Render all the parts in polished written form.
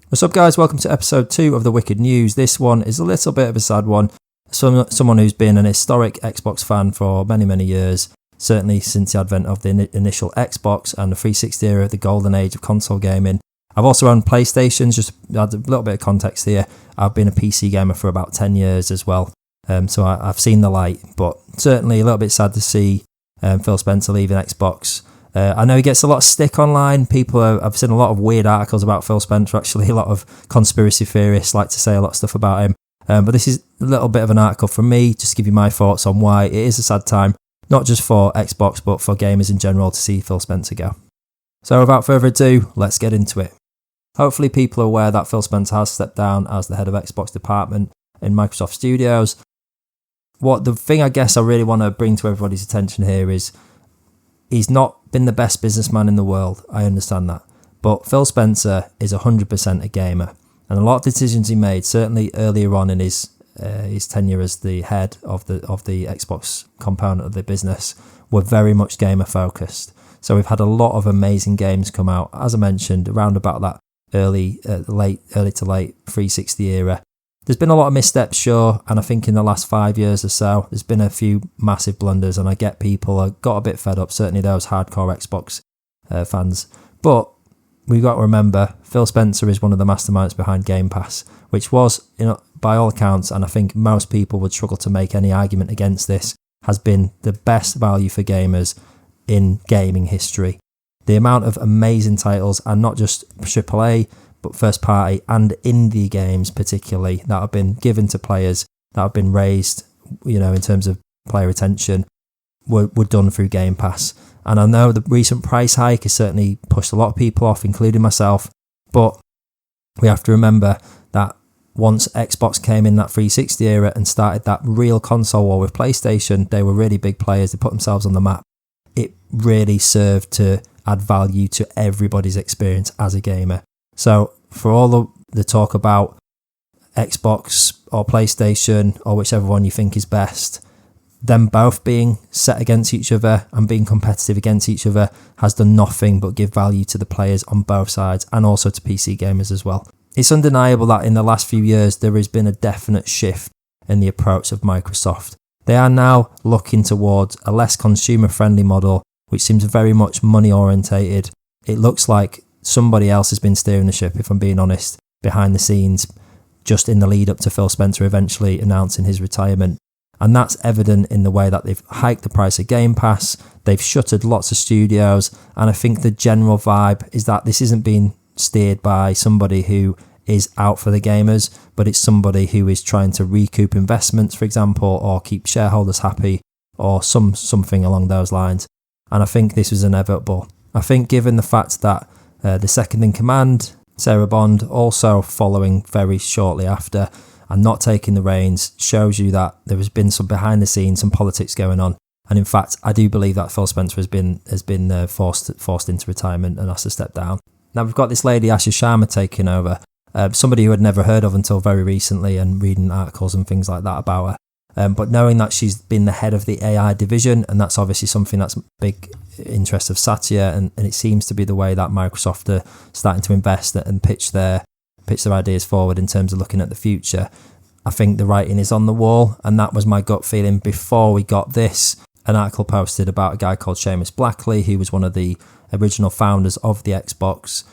What's up, guys? Welcome to episode 2 of The Wicked News. This one is a little bit of a sad one. Someone who's been an historic Xbox fan for many years, certainly since the advent of the initial Xbox and the 360 era, the golden age of console gaming. I've also owned PlayStations, just to add a little bit of context here. I've been a PC gamer for about 10 years as well, so I've seen the light, but certainly a little bit sad to see Phil Spencer leaving Xbox. I know he gets a lot of stick online. I've seen a lot of weird articles about Phil Spencer, actually. A lot of conspiracy theorists like to say a lot of stuff about him. But this is a little bit of an article from me, just to give you my thoughts on why it is a sad time, not just for Xbox, but for gamers in general to see Phil Spencer go. So without further ado, let's get into it. Hopefully people are aware that Phil Spencer has stepped down as the head of Xbox department in Microsoft Studios. The thing I guess I really want to bring to everybody's attention here is he's not been the best businessman in the world, I understand that. But Phil Spencer is 100% a gamer. And a lot of decisions he made, certainly earlier on in his tenure as the head of the Xbox component of the business, were very much gamer focused. So we've had a lot of amazing games come out, as I mentioned, around about that early to late 360 era. There's been a lot of missteps, sure, and I think in the last 5 years or so, there's been a few massive blunders, and I get people got a bit fed up, certainly those hardcore Xbox fans. But we've got to remember, Phil Spencer is one of the masterminds behind Game Pass, which was, by all accounts, and I think most people would struggle to make any argument against this, has been the best value for gamers in gaming history. The amount of amazing titles, and not just AAA, but first party and indie games particularly, that have been given to players, that have been raised, in terms of player retention, were done through Game Pass. And I know the recent price hike has certainly pushed a lot of people off, including myself, but we have to remember that once Xbox came in that 360 era and started that real console war with PlayStation, they were really big players, they put themselves on the map. It really served to add value to everybody's experience as a gamer. So for all the talk about Xbox or PlayStation or whichever one you think is best, them both being set against each other and being competitive against each other has done nothing but give value to the players on both sides and also to PC gamers as well. It's undeniable that in the last few years there has been a definite shift in the approach of Microsoft. They are now looking towards a less consumer-friendly model, which seems very much money-orientated. It looks like somebody else has been steering the ship, if I'm being honest, behind the scenes, just in the lead up to Phil Spencer eventually announcing his retirement. And that's evident in the way that they've hiked the price of Game Pass, they've shuttered lots of studios, and I think the general vibe is that this isn't being steered by somebody who is out for the gamers, but it's somebody who is trying to recoup investments, for example, or keep shareholders happy, or something along those lines. And I think this was inevitable. I think given the fact that the second in command, Sarah Bond, also following very shortly after and not taking the reins, shows you that there has been some behind the scenes, some politics going on. And in fact, I do believe that Phil Spencer has been forced into retirement and has to step down. Now we've got this lady, Asha Sharma, taking over. Somebody who I'd never heard of until very recently, and reading articles and things like that about her. But knowing that she's been the head of the AI division, and that's obviously something that's big interest of Satya, and it seems to be the way that Microsoft are starting to invest and pitch their ideas forward in terms of looking at the future. I think the writing is on the wall, and that was my gut feeling before we got this. An article posted about a guy called Seamus Blackley, who was one of the original founders of the Xbox,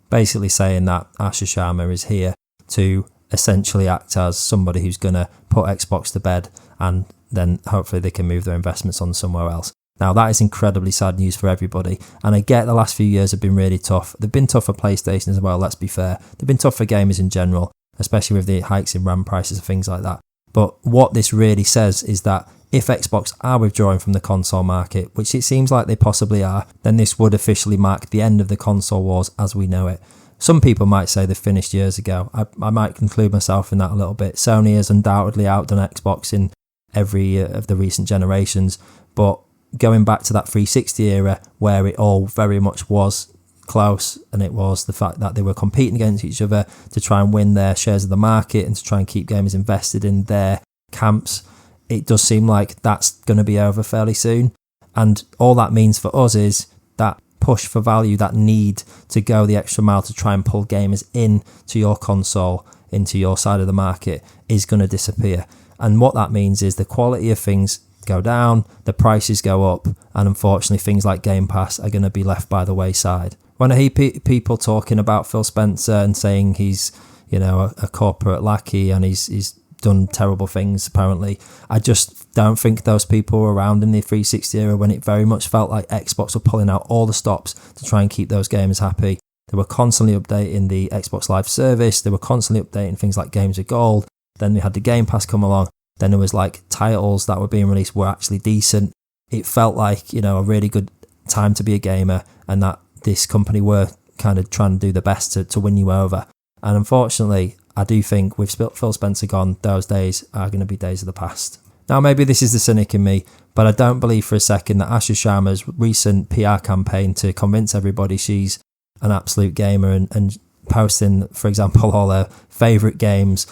basically saying that Asha Sharma is here to essentially act as somebody who's going to put Xbox to bed, and then hopefully they can move their investments on somewhere else. Now that is incredibly sad news for everybody, and I get the last few years have been really tough. They've been tough for PlayStation as well, let's be fair. They've been tough for gamers in general, especially with the hikes in RAM prices and things like that. But what this really says is that if Xbox are withdrawing from the console market, which it seems like they possibly are, then this would officially mark the end of the console wars as we know it. Some people might say they've finished years ago. I might include myself in that a little bit. Sony has undoubtedly outdone Xbox in every of the recent generations, but going back to that 360 era where it all very much was close, and it was the fact that they were competing against each other to try and win their shares of the market and to try and keep gamers invested in their camps, it does seem like that's going to be over fairly soon. And all that means for us is that push for value, that need to go the extra mile to try and pull gamers in to your console, into your side of the market, is going to disappear. And what that means is the quality of things go down, the prices go up, and unfortunately things like Game Pass are going to be left by the wayside. When I hear people talking about Phil Spencer and saying he's, you know, a corporate lackey and he's done terrible things apparently, I just don't think those people were around in the 360 era when it very much felt like Xbox were pulling out all the stops to try and keep those gamers happy. They were constantly updating the Xbox Live service, they were constantly updating things like Games with Gold, then we had the Game Pass come along, then there was like titles that were being released were actually decent. It felt like, you know, a really good time to be a gamer, and that this company were kind of trying to do the best to win you over. And unfortunately, I do think with Phil Spencer gone, those days are going to be days of the past. Now, maybe this is the cynic in me, but I don't believe for a second that Asha Sharma's recent PR campaign to convince everybody she's an absolute gamer and posting, for example, all her favourite games,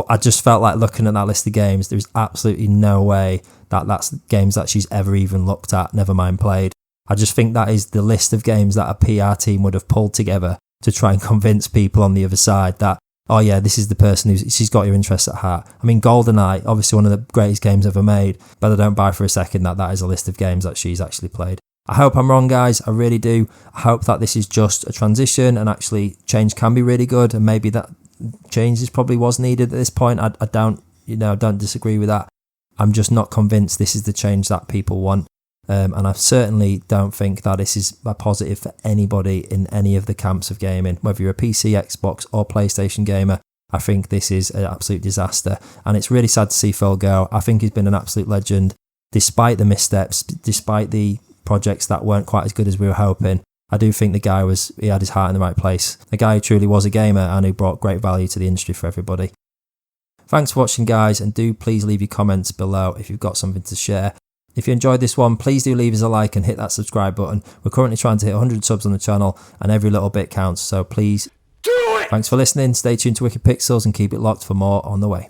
I just felt like looking at that list of games, there's absolutely no way that that's games that she's ever even looked at, never mind played. I just think that is the list of games that a PR team would have pulled together to try and convince people on the other side that, oh yeah, this is the person she's got your interests at heart. I mean, GoldenEye, obviously one of the greatest games ever made, but I don't buy for a second that that is a list of games that she's actually played. I hope I'm wrong, guys. I really do. I hope that this is just a transition and actually change can be really good, and maybe that change probably was needed at this point. I don't disagree with that. I'm just not convinced this is the change that people want. And I certainly don't think that this is a positive for anybody in any of the camps of gaming, whether you're a PC, Xbox or PlayStation gamer. I think this is an absolute disaster, and it's really sad to see Phil go. I think he's been an absolute legend, despite the missteps, despite the projects that weren't quite as good as we were hoping. I do think the guy he had his heart in the right place. A guy who truly was a gamer and who brought great value to the industry for everybody. Thanks for watching, guys, and do please leave your comments below if you've got something to share. If you enjoyed this one, please do leave us a like and hit that subscribe button. We're currently trying to hit 100 subs on the channel, and every little bit counts, so please do it! Thanks for listening, stay tuned to Wicked Pixels and keep it locked for more on the way.